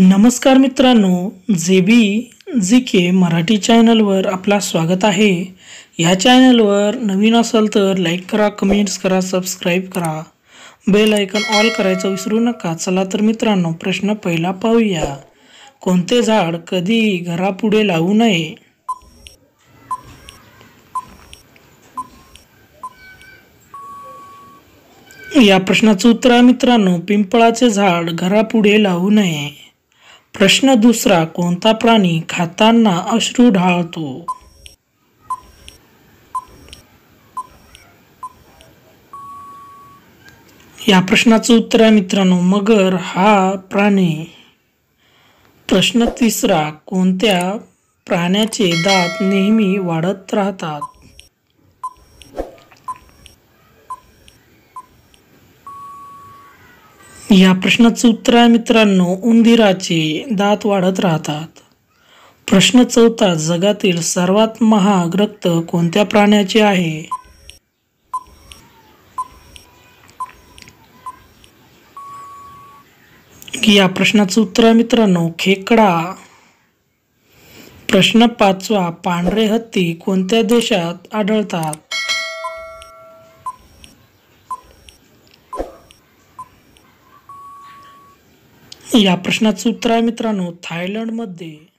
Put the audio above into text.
नमस्कार मित्रांनो, जी के मराठी चॅनलवर आपला स्वागत आहे। या चॅनलवर नवीन असाल तर लाईक करा, कमेंट्स करा, सबस्क्राईब करा, बेल आयकॉन ऑल करायचं विसरू नका। चला तर मित्रांनो, प्रश्न पहिला पाहूया। कोणते झाड कधी घरापुढे लावू नये? या प्रश्नाचं उत्तर आहे मित्रांनो, पिंपळाचे झाड घरापुढे लावू नये। प्रश्न दुसरा, कोणता प्राणी खाताना अश्रू ढाळतो? या प्रश्नाचं उत्तर आहे मित्रांनो, मगर हा प्राणी। प्रश्न तिसरा, कोणत्या प्राण्याचे दात नेहमी वाढत राहतात? या प्रश्नाचं उत्तर आहे मित्रांनो, उंदीराचे दात वाढत राहतात। प्रश्न चौथा, जगातील सर्वात महाग रक्त कोणत्या प्राण्याचे आहे? या प्रश्नाचं उत्तर आहे मित्रांनो, खेकडा। प्रश्न पाचवा, पांढरे हत्ती कोणत्या देशात आढळतात? या प्रश्नाचं उत्तर आहे मित्रांनो, थायलंडमध्ये।